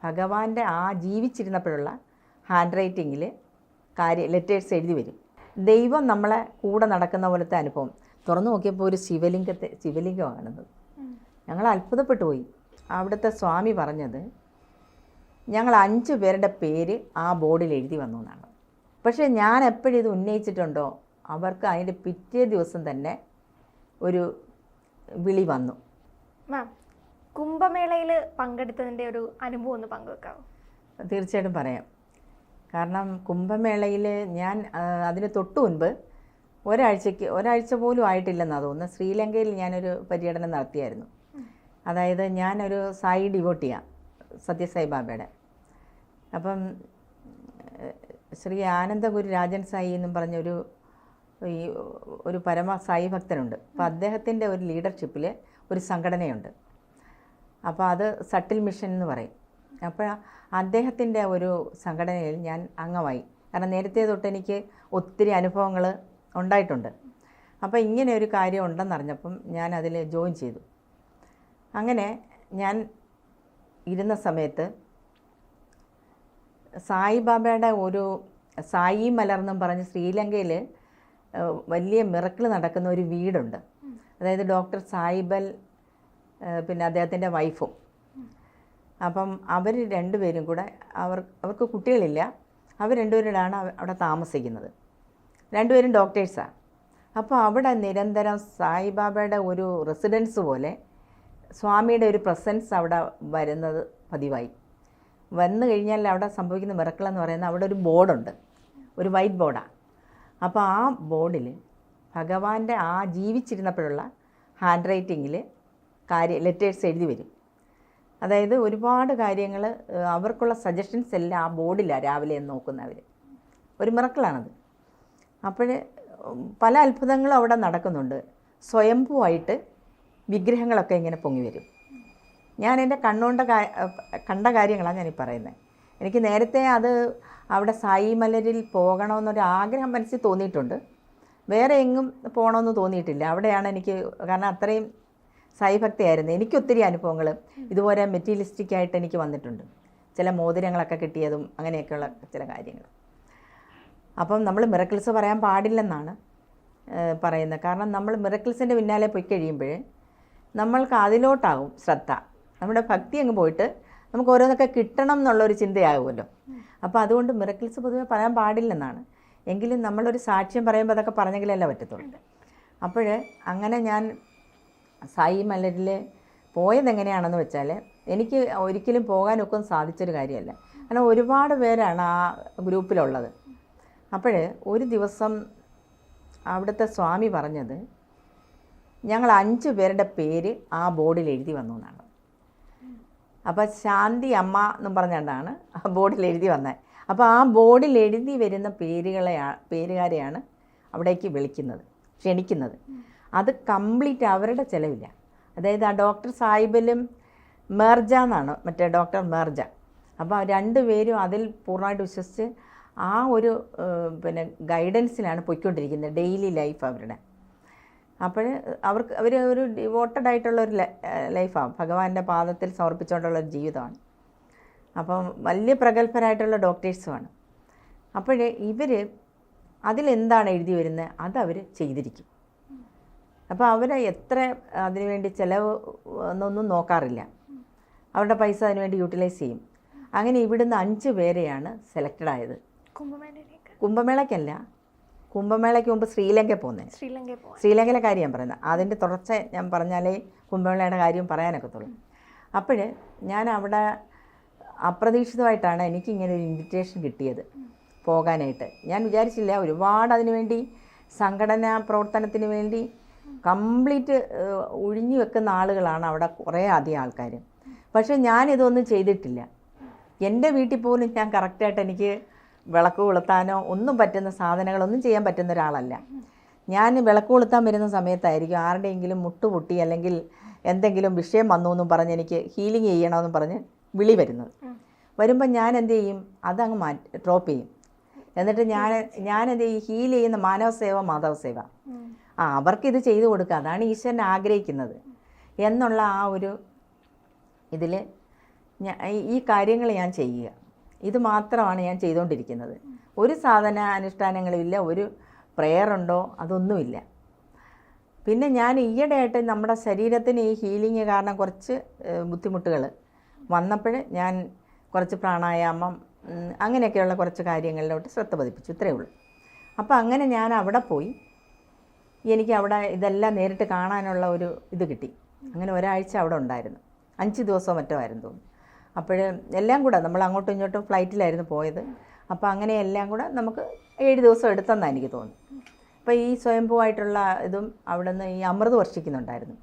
ഭഗവാന്റെ ആ ജീവിച്ചിരുന്നപ്പോഴുള്ള hand റൈറ്റിങ്ങിൽ letters എഴുതി വരും. ദൈവം നമ്മളെ കൂടെ നടക്കുന്ന പോലത്തെ അനുഭവം. തുറന്നു നോക്കിയപ്പോൾ ഒരു ശിവലിംഗമാണെന്നത്. ഞങ്ങൾ അത്ഭുതപ്പെട്ടു പോയി. അവിടുത്തെ സ്വാമി പറഞ്ഞത് ഞങ്ങൾ 5 പേരുടെ പേര് ആ ബോർഡിൽ എഴുതി വന്നു എന്നാണ്. പക്ഷേ ഞാൻ എപ്പോഴും ഇത് ഉന്നയിച്ചിട്ടുണ്ടോ അവർക്ക് അതിൻ്റെ പിറ്റേ ദിവസം തന്നെ ഒരു വിളി വന്നു. മാം, കുംഭമേളയിൽ പങ്കെടുത്തതിൻ്റെ ഒരു അനുഭവം ഒന്ന് പങ്കുവെക്കാമോ? തീർച്ചയായിട്ടും പറയാം. കാരണം കുംഭമേളയിൽ ഞാൻ അതിന് തൊട്ട് മുൻപ് ഒരാഴ്ച പോലും ആയിട്ടില്ലെന്നാണ് തോന്നുന്നത്, ശ്രീലങ്കയിൽ ഞാനൊരു പര്യടനം നടത്തിയായിരുന്നു. അതായത് ഞാനൊരു സായി ഡിവോട്ടിയാണ്, സത്യസായി ബാബയുടെ. അപ്പം ശ്രീ ആനന്ദഗുരു രാജൻ സായി എന്നും പറഞ്ഞൊരു ഒരു പരമ സായി ഭക്തനുണ്ട്. അപ്പോൾ അദ്ദേഹത്തിൻ്റെ ഒരു ലീഡർഷിപ്പിൽ ഒരു സംഘടനയുണ്ട്. അപ്പോൾ അത് സട്ടിൽ മിഷൻ എന്ന് പറയും. അപ്പോൾ അദ്ദേഹത്തിൻ്റെ ഒരു സംഘടനയിൽ ഞാൻ അംഗമായി. കാരണം നേരത്തെ തൊട്ട് എനിക്ക് ഒത്തിരി അനുഭവങ്ങൾ ഉണ്ടായിട്ടുണ്ട്. അപ്പോൾ ഇങ്ങനെ ഒരു കാര്യം ഉണ്ടെന്നറിഞ്ഞപ്പം ഞാൻ അതിൽ ജോയിൻ ചെയ്തു. അങ്ങനെ ഞാൻ ഇരുന്ന സമയത്ത് സായിബാബയുടെ ഒരു സായി മലർന്നും പറഞ്ഞ് ശ്രീലങ്കയിൽ വലിയ മിറക്കിൾ നടക്കുന്ന ഒരു വീടുണ്ട്. അതായത് ഡോക്ടർ സായിബൽ പിന്നെ അദ്ദേഹത്തിൻ്റെ വൈഫും. അപ്പം അവർ രണ്ടുപേരും കൂടെ അവർക്ക് കുട്ടികളില്ല. അവർ രണ്ടുപേരോടാണ് അവിടെ താമസിക്കുന്നത്. രണ്ടുപേരും ഡോക്ടേഴ്സാണ്. അപ്പോൾ അവിടെ നിരന്തരം സായിബാബയുടെ ഒരു റെസിഡൻസ് പോലെ സ്വാമിയുടെ ഒരു പ്രസൻസ് അവിടെ വരുന്നത് പതിവായി. വന്നു കഴിഞ്ഞാൽ അവിടെ സംഭവിക്കുന്ന മിറക്കിൾ എന്ന് പറയുന്നത് അവിടെ ഒരു ബോർഡുണ്ട്, ഒരു വൈറ്റ് ബോർഡാണ്. അപ്പോൾ ആ ബോർഡിൽ ഭഗവാന്റെ ആ ജീവിച്ചിരുന്നപ്പോഴുള്ള ഹാൻഡ് റൈറ്റിങ്ങിൽ ലെറ്റേഴ്സ് എഴുതി വരും. അതായത് ഒരുപാട് കാര്യങ്ങൾ അവർക്കുള്ള സജഷൻസ് എല്ലാം ആ ബോർഡിലാണ് രാവിലെ നോക്കുന്നവർ. ഒരു മിറക്കിളാണത്. അപ്പോൾ പല അത്ഭുതങ്ങളും അവിടെ നടക്കുന്നുണ്ട്. സ്വയംഭൂവായിട്ട് വിഗ്രഹങ്ങളൊക്കെ ഇങ്ങനെ പൊങ്ങി വരും. ഞാൻ എൻ്റെ കണ്ട കാര്യങ്ങളാണ് ഞാനീ പറയുന്നത്. എനിക്ക് നേരത്തെ അത് അവിടെ സായി മലരിൽ പോകണമെന്നൊരു ആഗ്രഹം മനസ്സിൽ തോന്നിയിട്ടുണ്ട്. വേറെ എങ്ങും പോകണമെന്ന് തോന്നിയിട്ടില്ല. അവിടെയാണ് എനിക്ക്, കാരണം അത്രയും സായി ഭക്തിയായിരുന്നു. എനിക്കൊത്തിരി അനുഭവങ്ങൾ ഇതുപോലെ മെറ്റീരിയലിസ്റ്റിക്കായിട്ട് എനിക്ക് വന്നിട്ടുണ്ട്. ചില മോതിരങ്ങളൊക്കെ കിട്ടിയതും അങ്ങനെയൊക്കെയുള്ള ചില കാര്യങ്ങൾ. അപ്പം നമ്മൾ മിറക്കിൾസ് പറയാൻ പാടില്ലെന്നാണ് പറയുന്നത്. കാരണം നമ്മൾ മിറക്കിൾസിൻ്റെ പിന്നാലെ പോയി കഴിയുമ്പോൾ നമ്മൾക്ക് അതിലോട്ടാകും ശ്രദ്ധ. നമ്മുടെ ഭക്തി അങ്ങ് പോയിട്ട് നമുക്ക് ഓരോന്നൊക്കെ കിട്ടണം എന്നുള്ളൊരു ചിന്തയാകുമല്ലോ. അപ്പോൾ അതുകൊണ്ട് മിറക്കിൾസ് പൊതുവെ പറയാൻ പാടില്ലെന്നാണ്. എങ്കിലും നമ്മളൊരു സാക്ഷ്യം പറയുമ്പോൾ അതൊക്കെ പറഞ്ഞെങ്കിലല്ലേ പറ്റത്തുള്ളൂ. അപ്പോൾ അങ്ങനെ ഞാൻ സായി മലരിൽ പോയതെങ്ങനെയാണെന്ന് വെച്ചാൽ എനിക്ക് ഒരിക്കലും പോകാനൊക്കെ സാധിച്ചൊരു കാര്യമല്ല. കാരണം ഒരുപാട് പേരാണ് ആ ഗ്രൂപ്പിലുള്ളത്. അപ്പോൾ ഒരു ദിവസം അവിടുത്തെ സ്വാമി പറഞ്ഞത് ഞങ്ങൾ 5 പേരുടെ പേര് ആ ബോർഡിൽ എഴുതി വന്നു എന്നാണ്. അപ്പോൾ ശാന്തി അമ്മ എന്നും പറഞ്ഞുകൊണ്ടാണ് ആ ബോർഡിൽ എഴുതി വന്നത്. അപ്പോൾ ആ ബോർഡിൽ എഴുതി വരുന്ന പേരുകാരെയാണ് അവിടേക്ക് ക്ഷണിക്കുന്നത്. അത് കംപ്ലീറ്റ് അവരുടെ ചിലവില്ല. അതായത് ആ ഡോക്ടർ സാഹിബിലും മേർജ എന്നാണ്, മറ്റേ ഡോക്ടർ മേർജ. അപ്പോൾ 2 പേരും അതിൽ പൂർണ്ണമായിട്ട് വിശ്വസിച്ച് ആ ഒരു ഗൈഡൻസിലാണ് പോയിക്കൊണ്ടിരിക്കുന്നത് ഡെയിലി ലൈഫ് അവരുടെ. അപ്പോൾ അവർ ഒരു ഡിവോട്ടഡ് ആയിട്ടുള്ളൊരു ലൈഫാണ്, ഭഗവാന്റെ പാദത്തിൽ സമർപ്പിച്ചുകൊണ്ടുള്ളൊരു ജീവിതമാണ്. അപ്പം വലിയ പ്രഗത്ഭരായിട്ടുള്ള ഡോക്ടേഴ്സുമാണ്. അപ്പോൾ ഇവർ അതിലെന്താണ് എഴുതി വരുന്നത് അതവർ ചെയ്തിരിക്കും. അപ്പോൾ അവർ എത്ര അതിനുവേണ്ടി ചിലവ് എന്നൊന്നും നോക്കാറില്ല. അവരുടെ പൈസ അതിനുവേണ്ടി യൂട്ടിലൈസ് ചെയ്യും. അങ്ങനെ ഇവിടുന്ന് 5 പേരെയാണ് സെലക്റ്റഡ് ആയത്. കുംഭമേളയ്ക്കല്ല, കുംഭമേളയ്ക്ക് മുമ്പ് ശ്രീലങ്കയിൽ പോകുന്നത്. ശ്രീലങ്കയിലെ കാര്യം ഞാൻ പറയുന്നത്. അതിൻ്റെ തുടർച്ച ഞാൻ പറഞ്ഞാലേ കുംഭമേളയുടെ കാര്യം പറയാനൊക്കത്തുള്ളൂ. അപ്പോൾ ഞാൻ അവിടെ അപ്രതീക്ഷിതമായിട്ടാണ് എനിക്കിങ്ങനെ ഒരു ഇൻവിറ്റേഷൻ കിട്ടിയത് പോകാനായിട്ട്. ഞാൻ വിചാരിച്ചില്ല. ഒരുപാട് അതിനുവേണ്ടി സംഘടനാ പ്രവർത്തനത്തിന് വേണ്ടി കംപ്ലീറ്റ് ഒഴിഞ്ഞു വെക്കുന്ന ആളുകളാണ് അവിടെ, കുറേ അധികം ആൾക്കാർ. പക്ഷേ ഞാനിതൊന്നും ചെയ്തിട്ടില്ല. എൻ്റെ വീട്ടിൽ പോലും ഞാൻ കറക്റ്റായിട്ട് എനിക്ക് വിളക്ക് കൊളുത്താനോ ഒന്നും പറ്റുന്ന സാധനങ്ങളൊന്നും ചെയ്യാൻ പറ്റുന്ന ഒരാളല്ല. ഞാൻ വിളക്ക് കൊളുത്താൻ വരുന്ന സമയത്തായിരിക്കും ആരുടെയെങ്കിലും മുട്ടുപൊട്ടി അല്ലെങ്കിൽ എന്തെങ്കിലും വിഷയം വന്നു എന്നും പറഞ്ഞ് എനിക്ക് ഹീലിംഗ് ചെയ്യണമെന്നും പറഞ്ഞ് വിളി വരുമ്പോൾ ഞാൻ എന്ത് ചെയ്യും, അതങ്ങ് ഡ്രോപ്പ് ചെയ്യും. എന്നിട്ട് ഞാൻ എന്ത് ചെയ്യും, ഹീൽ ചെയ്യുന്ന മാനവസേവ മാധവസേവ, അവർക്കിത് ചെയ്തു കൊടുക്കുക, അതാണ് ഈശ്വരൻ ആഗ്രഹിക്കുന്നത് എന്നുള്ള ആ ഒരു ഇതിൽ ഈ കാര്യങ്ങൾ ഞാൻ ചെയ്യുക, ഇത് മാത്രമാണ് ഞാൻ ചെയ്തുകൊണ്ടിരിക്കുന്നത്. ഒരു സാധന അനുഷ്ഠാനങ്ങളുമില്ല, ഒരു പ്രെയറുണ്ടോ അതൊന്നുമില്ല. പിന്നെ ഞാൻ ഈയിടെയായിട്ട് നമ്മുടെ ശരീരത്തിന് ഈ ഹീലിംഗ് കാരണം കുറച്ച് ബുദ്ധിമുട്ടുകൾ വന്നപ്പോൾ ഞാൻ കുറച്ച് പ്രാണായാമം അങ്ങനെയൊക്കെയുള്ള കുറച്ച് കാര്യങ്ങളിലോട്ട് ശ്രദ്ധ പതിപ്പിച്ചു, ഇത്രയേ ഉള്ളൂ. അപ്പോൾ അങ്ങനെ ഞാൻ അവിടെ പോയി, എനിക്ക് അവിടെ ഇതെല്ലാം നേരിട്ട് കാണാനുള്ള ഒരു ഇത് കിട്ടി. അങ്ങനെ ഒരാഴ്ച അവിടെ ഉണ്ടായിരുന്നു, 5 ദിവസമോ മറ്റോ ആയിരുന്നു തോന്നുന്നു. അപ്പോൾ എല്ലാം കൂടെ നമ്മൾ അങ്ങോട്ടും ഇങ്ങോട്ടും ഫ്ലൈറ്റിലായിരുന്നു പോയത്. അപ്പോൾ അങ്ങനെ എല്ലാം കൂടെ നമുക്ക് 7 ദിവസം എടുത്തെന്നാണ് എനിക്ക് തോന്നുന്നു. അപ്പോൾ ഈ സ്വയംഭൂവായിട്ടുള്ള ഇതും അവിടെ നിന്ന് ഈ അമൃത് വർഷിക്കുന്നുണ്ടായിരുന്നു.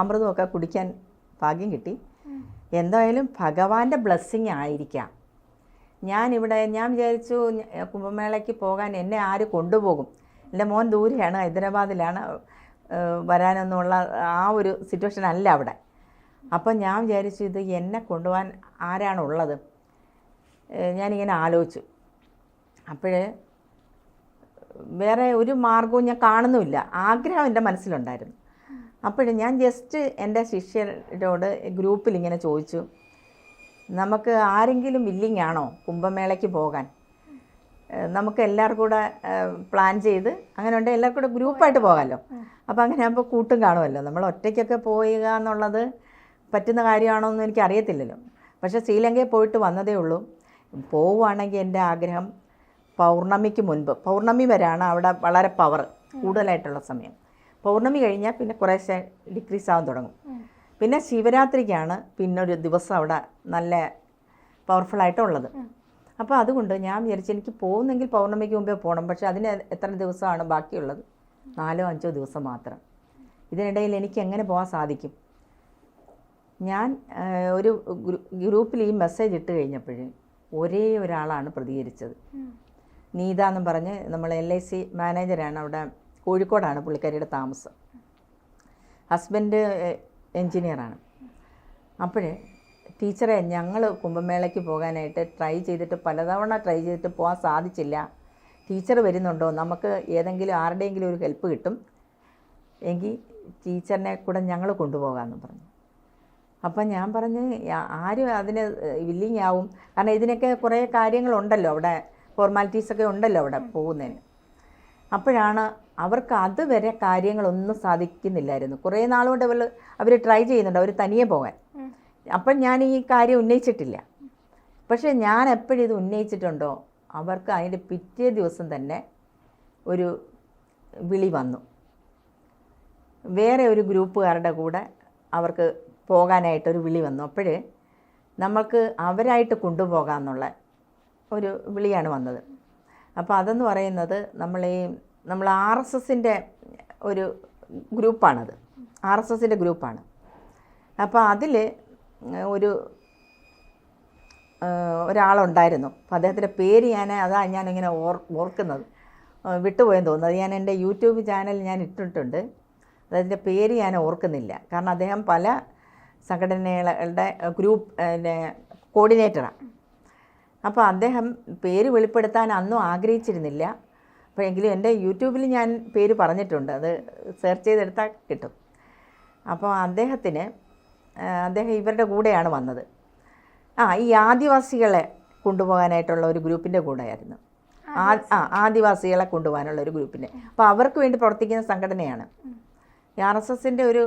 അമൃതമൊക്കെ കുടിക്കാൻ ഭാഗ്യം കിട്ടി. എന്തായാലും ഭഗവാന്റെ ബ്ലെസ്സിങ് ആയിരിക്കാം. ഞാൻ വിചാരിച്ചു കുംഭമേളയ്ക്ക് പോകാൻ എന്നെ ആര് കൊണ്ടുപോകും, എൻ്റെ മോൻ ദൂരെയാണ്, ഹൈദരാബാദിലാണ്, വരാനൊന്നുമുള്ള ആ ഒരു സിറ്റുവേഷൻ അല്ല അവിടെ. അപ്പം ഞാൻ വിചാരിച്ചു ഇത് എന്നെ കൊണ്ടുപോകാൻ ആരാണുള്ളത്, ഞാനിങ്ങനെ ആലോചിച്ചു. അപ്പോഴേ വേറെ ഒരു മാർഗവും ഞാൻ കാണുന്നുമില്ല, ആഗ്രഹം എൻ്റെ മനസ്സിലുണ്ടായിരുന്നു. അപ്പോൾ ഞാൻ ജസ്റ്റ് എൻ്റെ ശിഷ്യരോട് ഗ്രൂപ്പിൽ ഇങ്ങനെ ചോദിച്ചു, നമുക്ക് ആരെങ്കിലും വില്ലിങ് ആണോ കുംഭമേളയ്ക്ക് പോകാൻ, നമുക്ക് എല്ലാവർക്കും കൂടെ പ്ലാൻ ചെയ്ത് അങ്ങനെ ഉണ്ട് എല്ലാവർക്കും കൂടെ ഗ്രൂപ്പായിട്ട് പോകാമല്ലോ. അപ്പോൾ അങ്ങനെ ആകുമ്പോൾ കൂട്ടും കാണുമല്ലോ. നമ്മൾ ഒറ്റയ്ക്കൊക്കെ പോവുക എന്നുള്ളത് പറ്റുന്ന കാര്യമാണോ എന്ന് എനിക്ക് അറിയത്തില്ലല്ലോ. പക്ഷേ ശ്രീലങ്കയിൽ പോയിട്ട് വന്നതേ ഉള്ളൂ. പോവുകയാണെങ്കിൽ എൻ്റെ ആഗ്രഹം പൗർണമിക്ക് മുൻപ്, പൗർണമി വരെയാണ് അവിടെ വളരെ പവർ കൂടുതലായിട്ടുള്ള സമയം. പൗർണമി കഴിഞ്ഞാൽ പിന്നെ കുറേശ്ശെ ഡിക്രീസ് ആവാൻ തുടങ്ങും. പിന്നെ ശിവരാത്രിക്കാണ് പിന്നൊരു ദിവസം അവിടെ നല്ല പവർഫുള്ളായിട്ടുള്ളത്. അപ്പോൾ അതുകൊണ്ട് ഞാൻ വിചാരിച്ചു എനിക്ക് പോകുന്നെങ്കിൽ പൗർണമിക്ക് മുമ്പേ പോകണം. പക്ഷേ അതിന് എത്ര ദിവസമാണ് ബാക്കിയുള്ളത്? 4-5 ദിവസം മാത്രം. ഇതിനിടയിൽ എനിക്ക് എങ്ങനെ പോകാൻ സാധിക്കും? ഞാൻ ഒരു ഗ്രൂപ്പിൽ ഈ മെസ്സേജ് ഇട്ട് കഴിഞ്ഞപ്പോൾ ഒരേ ഒരാളാണ് പ്രതികരിച്ചത്. നീത എന്നും പറഞ്ഞ് നമ്മൾ LIC മാനേജറാണ്, അവിടെ കോഴിക്കോടാണ് പുള്ളിക്കാരിയുടെ താമസം. ഹസ്ബൻഡ് എൻജിനീയറാണ്. അപ്പോഴേ ടീച്ചറെ, ഞങ്ങൾ കുംഭമേളയ്ക്ക് പോകാനായിട്ട് പലതവണ ട്രൈ ചെയ്തിട്ട് പോകാൻ സാധിച്ചില്ല. ടീച്ചർ വരുന്നുണ്ടോ? നമുക്ക് ആരുടെയെങ്കിലും ഒരു ഹെൽപ്പ് കിട്ടും എങ്കിൽ ടീച്ചറിനെ കൂടെ ഞങ്ങൾ കൊണ്ടുപോകാമെന്ന് പറഞ്ഞു. അപ്പം ഞാൻ പറഞ്ഞ് ആരും അതിന് വില്ലിങ് ആവും, കാരണം ഇതിനൊക്കെ കുറേ കാര്യങ്ങളുണ്ടല്ലോ അവിടെ, ഫോർമാലിറ്റീസൊക്കെ ഉണ്ടല്ലോ അവിടെ പോകുന്നതിന്. അപ്പോഴാണ് അവർക്ക് അതുവരെ കാര്യങ്ങളൊന്നും സാധിക്കുന്നില്ലായിരുന്നു. കുറേ നാളുകൊണ്ട് അവർ ട്രൈ ചെയ്യുന്നുണ്ട് അവർ തനിയെ പോകാൻ. അപ്പം ഞാൻ ഈ കാര്യം ഉന്നയിച്ചിട്ടില്ല. പക്ഷേ ഞാൻ എപ്പോഴിത് ഉന്നയിച്ചിട്ടുണ്ടോ അവർക്ക് അതിൻ്റെ പിറ്റേ ദിവസം തന്നെ ഒരു വിളി വന്നു. വേറെ ഒരു ഗ്രൂപ്പുകാരുടെ കൂടെ അവർക്ക് പോകാനായിട്ടൊരു വിളി വന്നു. അപ്പോൾ നമ്മൾക്ക് അവരായിട്ട് കൊണ്ടുപോകാമെന്നുള്ള ഒരു വിളിയാണ് വന്നത്. അപ്പോൾ അതെന്ന് പറയുന്നത് നമ്മൾ RSSൻ്റെ ഒരു ഗ്രൂപ്പാണത്, RSSൻ്റെ ഗ്രൂപ്പാണ്. അപ്പോൾ അതിൽ ഒരാളുണ്ടായിരുന്നു. അപ്പോൾ അദ്ദേഹത്തിൻ്റെ പേര് ഞാനിങ്ങനെ ഓർക്കുന്നത് വിട്ടുപോയെന്ന് തോന്നുന്നത്. അത് ഞാൻ എൻ്റെ യൂട്യൂബ് ചാനൽ ഞാൻ ഇട്ടിട്ടുണ്ട്. അതിൻ്റെ പേര് ഞാൻ ഓർക്കുന്നില്ല, കാരണം അദ്ദേഹം പല സംഘടനകളുടെ ഗ്രൂപ്പ് കോർഡിനേറ്ററാണ്. അപ്പോൾ അദ്ദേഹം പേര് വെളിപ്പെടുത്താൻ അന്നും ആഗ്രഹിച്ചിരുന്നില്ല. അപ്പോഴെങ്കിലും എൻ്റെ യൂട്യൂബിൽ ഞാൻ പേര് പറഞ്ഞിട്ടുണ്ട്, അത് സെർച്ച് ചെയ്തെടുത്താൽ കിട്ടും. അപ്പോൾ അദ്ദേഹം ഇവരുടെ കൂടെയാണ് വന്നത്. ഈ ആദിവാസികളെ കൊണ്ടുപോകാനായിട്ടുള്ള ഒരു ഗ്രൂപ്പിൻ്റെ കൂടെയായിരുന്നു. ആദിവാസികളെ കൊണ്ടുപോകാനുള്ള ഒരു ഗ്രൂപ്പിൻ്റെ. അപ്പോൾ അവർക്ക് വേണ്ടി പ്രവർത്തിക്കുന്ന സംഘടനയാണ്, RSSൻ്റെ ഒരു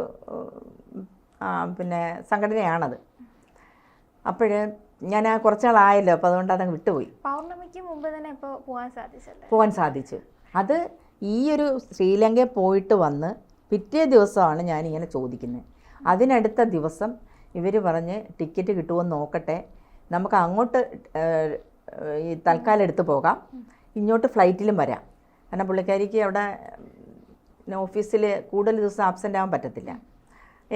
സംഘടനയാണത്. അപ്പോൾ ഞാൻ കുറച്ചാളായല്ലോ, അപ്പോൾ അതുകൊണ്ട് അതങ്ങ് വിട്ടുപോയി. പൗർണമിക്ക് മുമ്പ് തന്നെ ഇപ്പോൾ പോകാൻ സാധിച്ചു. അത് ഈ ഒരു ശ്രീലങ്കയിൽ പോയിട്ട് വന്ന് പിറ്റേ ദിവസമാണ് ഞാനിങ്ങനെ ചോദിക്കുന്നത്. അതിനടുത്ത ദിവസം ഇവർ പറഞ്ഞ് ടിക്കറ്റ് കിട്ടുമോയെന്ന് നോക്കട്ടെ, നമുക്ക് അങ്ങോട്ട് ഈ തൽക്കാലം എടുത്ത് പോകാം, ഇങ്ങോട്ട് ഫ്ലൈറ്റിലും വരാം. കാരണം പുള്ളിക്കാരിക്ക് അവിടെ ഓഫീസിൽ കൂടുതൽ ദിവസം ആബ്സെൻ്റ് ആവാൻ പറ്റത്തില്ല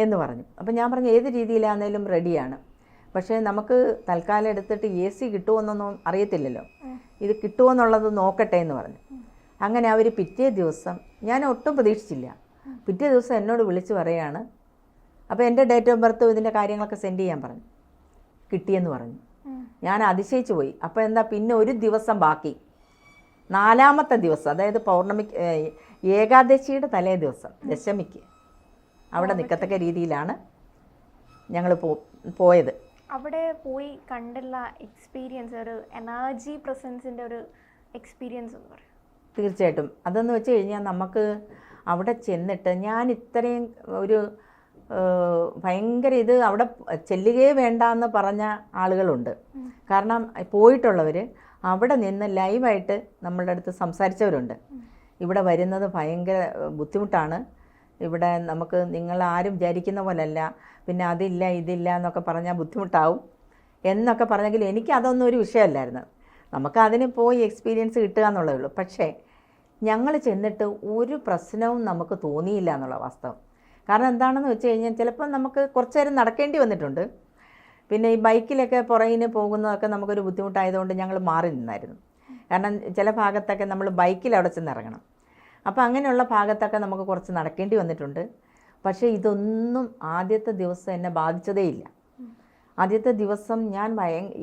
എന്ന് പറഞ്ഞു. അപ്പം ഞാൻ പറഞ്ഞു ഏത് രീതിയിലാണെങ്കിലും റെഡിയാണ്, പക്ഷേ നമുക്ക് തൽക്കാലം എടുത്തിട്ട് AC കിട്ടുമെന്നൊന്നും അറിയത്തില്ലല്ലോ, ഇത് കിട്ടുമെന്നുള്ളത് നോക്കട്ടെ എന്ന് പറഞ്ഞു. അങ്ങനെ അവർ പിറ്റേ ദിവസം, ഞാൻ ഒട്ടും പ്രതീക്ഷിച്ചില്ല, പിറ്റേ ദിവസം എന്നോട് വിളിച്ച് പറയുകയാണ്. അപ്പോൾ എൻ്റെ ഡേറ്റ് ഓഫ് ബർത്ത് ഇതിൻ്റെ കാര്യങ്ങളൊക്കെ സെൻഡ് ചെയ്യാൻ പറഞ്ഞു. കിട്ടിയെന്ന് പറഞ്ഞു. ഞാൻ അതിശയിച്ചു പോയി. അപ്പോൾ എന്താ, പിന്നെ ഒരു ദിവസം ബാക്കി, 4ാമത്തെ ദിവസം, അതായത് പൗർണമിക്ക് ഏകാദശിയുടെ തലേ ദിവസം, ദശമിക്ക് അവിടെ നിൽക്കത്തക്ക രീതിയിലാണ് ഞങ്ങൾ പോയത്. അവിടെ പോയി കണ്ടുള്ള എക്സ്പീരിയൻസ്, ഒരു എനർജി പ്രസൻസിൻ്റെ ഒരു എക്സ്പീരിയൻസ് എന്ന് പറയും. തീർച്ചയായിട്ടും. അതെന്ന് വെച്ച് കഴിഞ്ഞാൽ നമുക്ക് അവിടെ ചെന്നിട്ട് ഞാൻ ഇത്രയും ഒരു ഭയങ്കര ഇത് അവിടെ ചെല്ലുകയേ വേണ്ടാന്ന് പറഞ്ഞ ആളുകളുണ്ട്. കാരണം പോയിട്ടുള്ളവർ അവിടെ നിന്ന് ലൈവായിട്ട് നമ്മളുടെ അടുത്ത് സംസാരിച്ചവരുണ്ട്. ഇവിടെ വരുന്നത് ഭയങ്കര ബുദ്ധിമുട്ടാണ്, ഇവിടെ നമുക്ക് നിങ്ങളാരും വിചാരിക്കുന്ന പോലല്ല, പിന്നെ അതില്ല ഇതില്ല എന്നൊക്കെ പറഞ്ഞാൽ ബുദ്ധിമുട്ടാവും എന്നൊക്കെ പറഞ്ഞെങ്കിൽ എനിക്ക് അതൊന്നും ഒരു വിഷയമല്ലായിരുന്നു. നമുക്ക് അതിന് പോയി എക്സ്പീരിയൻസ് കിട്ടുക എന്നുള്ളതേ ഉള്ളൂ. പക്ഷേ ഞങ്ങൾ ചെന്നിട്ട് ഒരു പ്രശ്നവും നമുക്ക് തോന്നിയില്ല എന്നുള്ള വാസ്തവം. കാരണം എന്താണെന്ന് വെച്ച് കഴിഞ്ഞാൽ ചിലപ്പോൾ നമുക്ക് കുറച്ച് നേരം നടക്കേണ്ടി വന്നിട്ടുണ്ട്. പിന്നെ ഈ ബൈക്കിലൊക്കെ പുറകിന് പോകുന്നതൊക്കെ നമുക്കൊരു ബുദ്ധിമുട്ടായതുകൊണ്ട് ഞങ്ങൾ മാറി നിന്നായിരുന്നു. കാരണം ചില ഭാഗത്തൊക്കെ നമ്മൾ ബൈക്കിൽ അവിടെ ചെന്ന് ഇറങ്ങണം. അപ്പോൾ അങ്ങനെയുള്ള ഭാഗത്തൊക്കെ നമുക്ക് കുറച്ച് നടക്കേണ്ടി വന്നിട്ടുണ്ട്. പക്ഷേ ഇതൊന്നും ആദ്യത്തെ ദിവസം എന്നെ ബാധിച്ചതേയില്ല. ആദ്യത്തെ ദിവസം ഞാൻ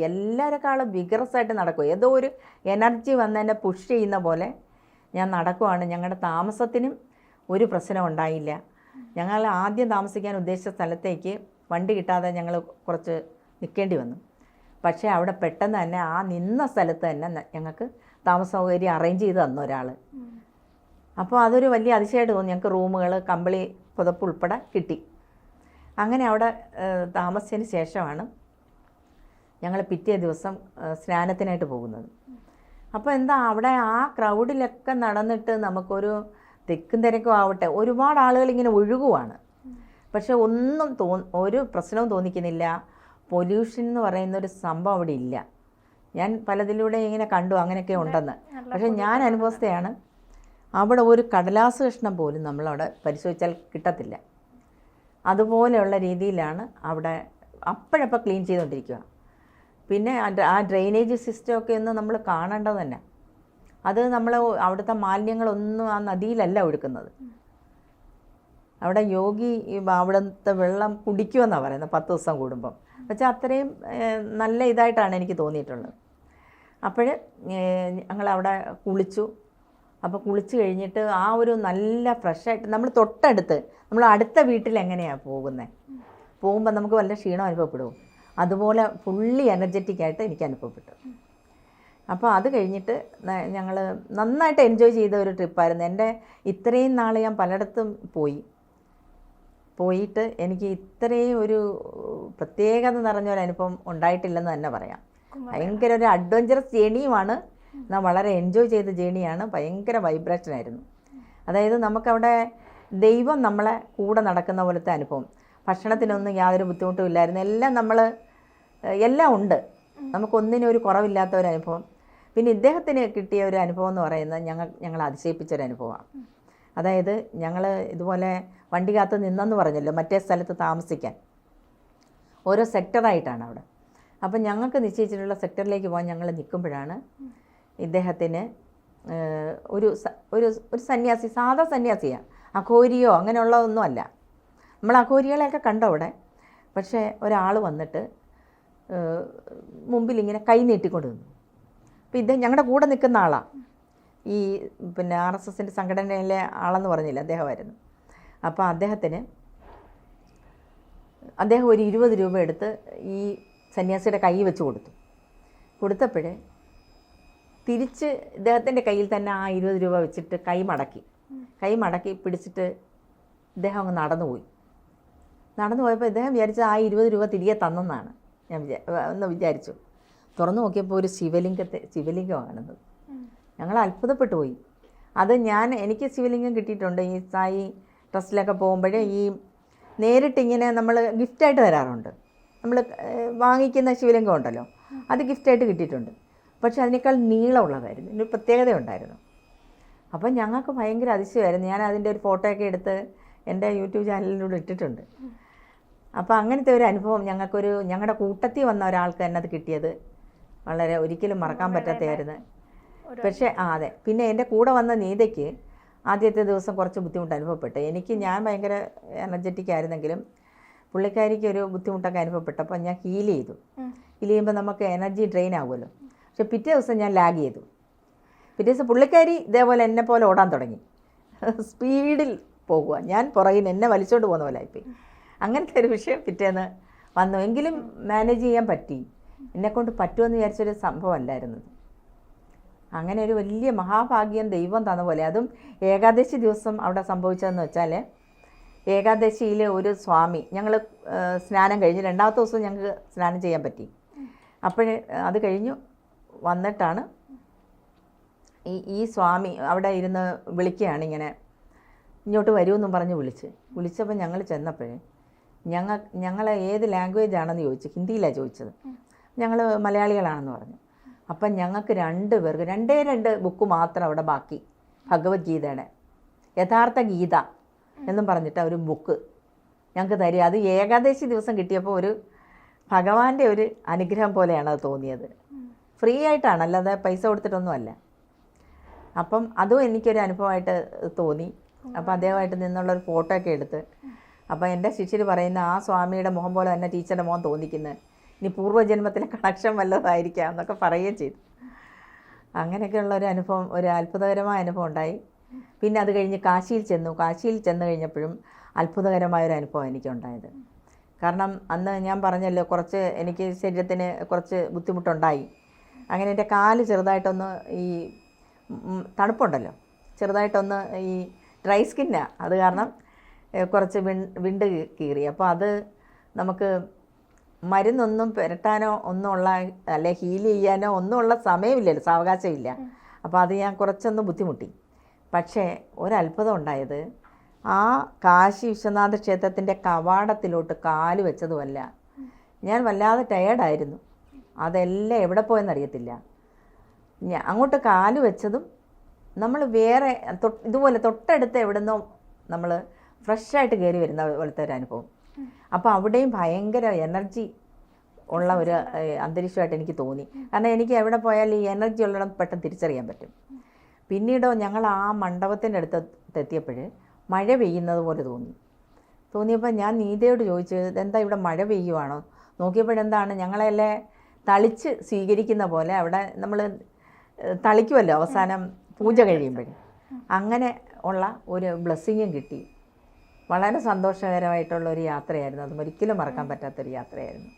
എല്ലാവരെക്കാളും വിഗറസായിട്ട് നടക്കും. ഏതോ ഒരു എനർജി വന്ന് എന്നെ പുഷ് ചെയ്യുന്ന പോലെ ഞാൻ നടക്കുവാണ്. ഞങ്ങളുടെ താമസത്തിനും ഒരു പ്രശ്നം ഉണ്ടായില്ല. ഞങ്ങൾ ആദ്യം താമസിക്കാൻ ഉദ്ദേശിച്ച സ്ഥലത്തേക്ക് വണ്ടി കിട്ടാതെ ഞങ്ങൾ കുറച്ച് നിൽക്കേണ്ടി വന്നു. പക്ഷേ അവിടെ പെട്ടെന്ന് തന്നെ ആ നിന്ന സ്ഥലത്ത് തന്നെ ഞങ്ങൾക്ക് താമസ സൗകര്യം അറേഞ്ച് ചെയ്ത് തന്നു ഒരാൾ. അപ്പോൾ അതൊരു വലിയ അതിശയമായിട്ട് തോന്നി. ഞങ്ങൾക്ക് റൂമുകൾ, കമ്പിളി, പുതപ്പ് ഉൾപ്പെടെ കിട്ടി. അങ്ങനെ അവിടെ താമസിച്ചതിന് ശേഷമാണ് ഞങ്ങൾ പിറ്റേ ദിവസം സ്നാനത്തിനായിട്ട് പോകുന്നത്. അപ്പോൾ എന്താ അവിടെ ആ ക്രൗഡിലൊക്കെ നടന്നിട്ട് നമുക്കൊരു തിക്കും തിരക്കും ആവട്ടെ, ഒരുപാട് ആളുകൾ ഇങ്ങനെ ഒഴുകുവാണ്. പക്ഷെ ഒന്നും ഒരു പ്രശ്നവും തോന്നിക്കുന്നില്ല. പൊല്യൂഷൻ എന്ന് പറയുന്നൊരു സംഭവം അവിടെ ഇല്ല. ഞാൻ പലതിലൂടെ ഇങ്ങനെ കണ്ടു അങ്ങനെയൊക്കെ ഉണ്ടെന്ന്. പക്ഷെ ഞാൻ അനുഭവസ്ഥയാണ്, അവിടെ ഒരു കടലാസ് കഷ്ണം പോലും നമ്മളവിടെ പരിശോധിച്ചാൽ കിട്ടത്തില്ല. അതുപോലെയുള്ള രീതിയിലാണ് അവിടെ അപ്പോഴപ്പോൾ ക്ലീൻ ചെയ്തുകൊണ്ടിരിക്കുക. പിന്നെ ആ ഡ്രെയിനേജ് സിസ്റ്റമൊക്കെ ഒന്ന് നമ്മൾ കാണേണ്ടത് തന്നെ. അത് നമ്മൾ അവിടുത്തെ മാലിന്യങ്ങളൊന്നും ആ നദിയിലല്ല ഒഴുക്കുന്നത്. അവിടെ യോഗി അവിടുത്തെ വെള്ളം കുടിക്കുമെന്നാണ് പറയുന്നത് 10 ദിവസം കൂടുമ്പം. പക്ഷേ അത്രയും നല്ല ഇതായിട്ടാണ് എനിക്ക് തോന്നിയിട്ടുള്ളത്. അപ്പോൾ ഞങ്ങളവിടെ കുളിച്ചു. അപ്പോൾ കുളിച്ച് കഴിഞ്ഞിട്ട് ആ ഒരു നല്ല ഫ്രഷായിട്ട് നമ്മൾ തൊട്ടടുത്ത്, നമ്മൾ അടുത്ത വീട്ടിൽ എങ്ങനെയാണ് പോകുമ്പോൾ നമുക്ക് വല്ല ക്ഷീണം അനുഭവപ്പെടും. അതുപോലെ ഫുള്ളി എനർജറ്റിക്കായിട്ട് എനിക്ക് അനുഭവപ്പെട്ടു. അപ്പോൾ അത് കഴിഞ്ഞിട്ട് ഞങ്ങൾ നന്നായിട്ട് എൻജോയ് ചെയ്ത ഒരു ട്രിപ്പായിരുന്നു. എൻ്റെ ഇത്രയും നാൾ ഞാൻ പലയിടത്തും പോയിട്ട് എനിക്ക് ഇത്രയും ഒരു പ്രത്യേകത നിറഞ്ഞൊരനുഭവം ഉണ്ടായിട്ടില്ലെന്ന് തന്നെ പറയാം. ഭയങ്കര ഒരു അഡ്വഞ്ചറസ് ജേണിയുമാണ്. ഞാൻ വളരെ എൻജോയ് ചെയ്ത ജേണിയാണ്. ഭയങ്കര വൈബ്രേഷനായിരുന്നു. അതായത് നമുക്കവിടെ ദൈവം നമ്മളെ കൂടെ നടക്കുന്ന പോലത്തെ അനുഭവം. ഭക്ഷണത്തിനൊന്നും യാതൊരു ബുദ്ധിമുട്ടും ഇല്ലായിരുന്നു. എല്ലാം ഉണ്ട്. നമുക്കൊന്നിനും ഒരു കുറവില്ലാത്ത ഒരു അനുഭവം. പിന്നെ ഇദ്ദേഹത്തിന് കിട്ടിയ ഒരു അനുഭവം എന്ന് പറയുന്നത് ഞങ്ങൾ അതിശയിപ്പിച്ചൊരനുഭവമാണ്. അതായത് ഞങ്ങൾ ഇതുപോലെ വണ്ടി കാത്ത് നിന്നെന്ന് പറഞ്ഞല്ലോ, മറ്റേ സ്ഥലത്ത് താമസിക്കാൻ ഓരോ സെക്ടറായിട്ടാണ് അവിടെ. അപ്പം ഞങ്ങൾക്ക് നിശ്ചയിച്ചിട്ടുള്ള സെക്ടറിലേക്ക് പോകാൻ ഞങ്ങൾ നിൽക്കുമ്പോഴാണ് ഇദ്ദേഹത്തിന് ഒരു സന്യാസി, സാധാ സന്യാസിയാണ്, അഘോരിയോ അങ്ങനെയുള്ളതൊന്നുമല്ല. നമ്മൾ അഘോരികളെയൊക്കെ കണ്ടോ അവിടെ. പക്ഷേ ഒരാൾ വന്നിട്ട് മുമ്പിൽ ഇങ്ങനെ കൈ നീട്ടിക്കൊണ്ട് നിന്നു. അപ്പോൾ ഇത് ഞങ്ങളുടെ കൂടെ നിൽക്കുന്ന ആളാണ്. ഈ പിന്നെ RSSൻ്റെ സംഘടനയിലെ ആളെന്ന് പറഞ്ഞില്ല, അദ്ദേഹമായിരുന്നു. അപ്പോൾ അദ്ദേഹം ഒരു 20 രൂപ എടുത്ത് ഈ സന്യാസിയുടെ കൈ വെച്ച് കൊടുത്തപ്പോഴേ തിരിച്ച് ഇദ്ദേഹത്തിൻ്റെ കയ്യിൽ തന്നെ ആ 20 രൂപ വെച്ചിട്ട് കൈ മടക്കി പിടിച്ചിട്ട് ഇദ്ദേഹം അങ്ങ് നടന്നു പോയപ്പോൾ ഇദ്ദേഹം വിചാരിച്ചത് ആ 20 രൂപ തിരികെ തന്നെന്നാണ് ഞാൻ വിചാരിച്ചു. തുറന്നു നോക്കിയപ്പോൾ ഒരു ശിവലിംഗമാണെന്നത്. ഞങ്ങൾ അത്ഭുതപ്പെട്ടു പോയി. അത് എനിക്ക് ശിവലിംഗം കിട്ടിയിട്ടുണ്ട്. ഈ സായി ട്രസ്റ്റിലൊക്കെ പോകുമ്പോഴേ ഈ നേരിട്ടിങ്ങനെ നമ്മൾ ഗിഫ്റ്റായിട്ട് തരാറുണ്ട്. നമ്മൾ വാങ്ങിക്കുന്ന ശിവലിംഗം ഉണ്ടല്ലോ, അത് ഗിഫ്റ്റായിട്ട് കിട്ടിയിട്ടുണ്ട്. പക്ഷെ അതിനേക്കാൾ നീളമുള്ളതായിരുന്നു, ഇതിനൊരു പ്രത്യേകത ഉണ്ടായിരുന്നു. അപ്പം ഞങ്ങൾക്ക് ഭയങ്കര അതിശയമായിരുന്നു. ഞാൻ അതിൻ്റെ ഒരു ഫോട്ടോയൊക്കെ എടുത്ത് എൻ്റെ യൂട്യൂബ് ചാനലിലൂടെ ഇട്ടിട്ടുണ്ട്. അപ്പോൾ അങ്ങനത്തെ ഒരു അനുഭവം ഞങ്ങളുടെ കൂട്ടത്തിൽ വന്ന ഒരാൾക്ക് തന്നെ അത് കിട്ടിയത് വളരെ ഒരിക്കലും മറക്കാൻ പറ്റാത്തതായിരുന്നു. പക്ഷേ അതെ. പിന്നെ എൻ്റെ കൂടെ വന്ന നീതയ്ക്ക് ആദ്യത്തെ ദിവസം കുറച്ച് ബുദ്ധിമുട്ട് അനുഭവപ്പെട്ടു. ഞാൻ ഭയങ്കര എനർജറ്റിക് ആയിരുന്നെങ്കിലും പുള്ളിക്കാരിക്ക് ഒരു ബുദ്ധിമുട്ടൊക്കെ അനുഭവപ്പെട്ടപ്പോൾ ഞാൻ ഹീൽ ചെയ്യുമ്പോൾ നമുക്ക് എനർജി ഡ്രെയിൻ ആകുമല്ലോ. പക്ഷെ പിറ്റേ ദിവസം ഞാൻ ലാഗ് ചെയ്തു. പിറ്റേ ദിവസം പുള്ളിക്കാരി ഇതേപോലെ എന്നെ പോലെ ഓടാൻ തുടങ്ങി, സ്പീഡിൽ പോകുക. ഞാൻ പുറകിൽ എന്നെ വലിച്ചോണ്ട് പോകുന്ന പോലെ ആയിപ്പോയി. അങ്ങനത്തെ ഒരു വിഷയം പിറ്റേന്ന് വന്നു. എങ്കിലും മാനേജ് ചെയ്യാൻ പറ്റി. എന്നെക്കൊണ്ട് പറ്റുമെന്ന് വിചാരിച്ചൊരു സംഭവമല്ലായിരുന്നത്. അങ്ങനെ ഒരു വലിയ മഹാഭാഗ്യം ദൈവം തന്ന പോലെ. അതും ഏകാദശി ദിവസം അവിടെ സംഭവിച്ചതെന്ന് വെച്ചാൽ, ഏകാദശിയിൽ ഒരു സ്വാമി, ഞങ്ങൾ സ്നാനം കഴിഞ്ഞ് രണ്ടാമത്തെ ദിവസം ഞങ്ങൾക്ക് സ്നാനം ചെയ്യാൻ പറ്റി. അപ്പോഴേ അത് കഴിഞ്ഞു വന്നിട്ടാണ് ഈ സ്വാമി അവിടെ ഇരുന്ന് വിളിക്കുകയാണ്, ഇങ്ങനെ ഇങ്ങോട്ട് വരുമെന്നും പറഞ്ഞ് വിളിച്ചപ്പോൾ ഞങ്ങൾ ചെന്നപ്പോഴേ ഞങ്ങൾ ഏത് ലാംഗ്വേജ് ആണെന്ന് ചോദിച്ചു. ഹിന്ദിയിലാണ് ചോദിച്ചത്. ഞങ്ങൾ മലയാളികളാണെന്ന് പറഞ്ഞു. അപ്പം ഞങ്ങൾക്ക് 2 പേർക്ക് 2 ബുക്ക് മാത്രം അവിടെ ബാക്കി, ഭഗവത്ഗീതയുടെ യഥാർത്ഥ ഗീത എന്നും പറഞ്ഞിട്ട് ഒരു ബുക്ക് ഞങ്ങൾക്ക് തരിക. അത് ഏകാദശി ദിവസം കിട്ടിയപ്പോൾ ഒരു ഭഗവാന്റെ ഒരു അനുഗ്രഹം പോലെയാണ് അത് തോന്നിയത്. ഫ്രീ ആയിട്ടാണ്, അല്ലാതെ പൈസ കൊടുത്തിട്ടൊന്നുമല്ല. അപ്പം അതും എനിക്കൊരു അനുഭവമായിട്ട് തോന്നി. അപ്പോൾ അദ്ദേഹമായിട്ട് നിന്നുള്ളൊരു ഫോട്ടോ ഒക്കെ എടുത്ത്, അപ്പോൾ എൻ്റെ ശിഷ്യർ പറയുന്ന ആ സ്വാമിയുടെ മുഖം പോലെ തന്നെ ടീച്ചറുടെ മുഖം തോന്നിക്കുന്നത്, ഇനി പൂർവ്വജന്മത്തിലെ കണക്ഷൻ വല്ലതായിരിക്കാം എന്നൊക്കെ പറയുകയും ചെയ്തു. അങ്ങനെയൊക്കെയുള്ള ഒരു അനുഭവം, ഒരു അത്ഭുതകരമായ അനുഭവം ഉണ്ടായി. പിന്നെ അത് കഴിഞ്ഞ് കാശിയിൽ ചെന്ന് കഴിഞ്ഞപ്പോഴും അത്ഭുതകരമായൊരു അനുഭവം എനിക്കുണ്ടായത്. കാരണം അന്ന് ഞാൻ പറഞ്ഞല്ലോ, കുറച്ച് എനിക്ക് ശരീരത്തിന് കുറച്ച് ബുദ്ധിമുട്ടുണ്ടായി. അങ്ങനെ എൻ്റെ കാല് ചെറുതായിട്ടൊന്ന്, ഈ തണുപ്പുണ്ടല്ലോ, ചെറുതായിട്ടൊന്ന് ഈ ഡ്രൈ സ്കിന്നാണ്. അത് കാരണം കുറച്ച് വിണ്ട് കീറി. അപ്പോൾ അത് നമുക്ക് മരുന്നൊന്നും പുരട്ടാനോ ഒന്നുമുള്ള, അല്ലെ ഹീൽ ചെയ്യാനോ ഒന്നുമുള്ള സമയമില്ലല്ലോ, സാവകാശമില്ല. അപ്പോൾ അത് ഞാൻ കുറച്ചൊന്ന് ബുദ്ധിമുട്ടി. പക്ഷേ ഒരത്ഭുതം ഉണ്ടായത്, ആ കാശി വിശ്വനാഥ ക്ഷേത്രത്തിൻ്റെ കവാടത്തിലോട്ട് കാല് വെച്ചതുമല്ല, ഞാൻ വല്ലാതെ ടയേർഡായിരുന്നു. അതെല്ലാം എവിടെ പോയെന്നറിയത്തില്ല. അങ്ങോട്ട് കാല് വെച്ചതും നമ്മൾ വേറെ ഇതുപോലെ തൊട്ടടുത്ത് എവിടുന്നോ നമ്മൾ ഫ്രഷായിട്ട് കയറി വരുന്ന പോലത്തെ ഒരു അനുഭവം. അപ്പോൾ അവിടെയും ഭയങ്കര എനർജി ഉള്ള ഒരു അന്തരീക്ഷമായിട്ട് എനിക്ക് തോന്നി. കാരണം എനിക്ക് എവിടെ പോയാലും ഈ എനർജി ഉള്ളിടം പെട്ടെന്ന് തിരിച്ചറിയാൻ പറ്റും. പിന്നീടോ ഞങ്ങൾ ആ മണ്ഡപത്തിൻ്റെ അടുത്തെത്തിയപ്പോൾ മഴ പെയ്യുന്നത് പോലെ തോന്നിയപ്പോൾ ഞാൻ നീതയോട് ചോദിച്ചു, ഇതെന്താ ഇവിടെ മഴ പെയ്യുവാണോ? നോക്കിയപ്പോഴെന്താണ്, ഞങ്ങളെല്ലാം തളിച്ച് സ്വീകരിക്കുന്ന പോലെ അവിടെ നമ്മൾ തളിക്കുമല്ലോ അവസാനം പൂജ കഴിയുമ്പോഴേ. അങ്ങനെ ഉള്ള ഒരു ബ്ലെസ്സിങ്ങും കിട്ടി. വളരെ സന്തോഷകരമായിട്ടുള്ള ഒരു യാത്രയായിരുന്നു. അതും ഒരിക്കലും മറക്കാൻ പറ്റാത്തൊരു യാത്രയായിരുന്നു.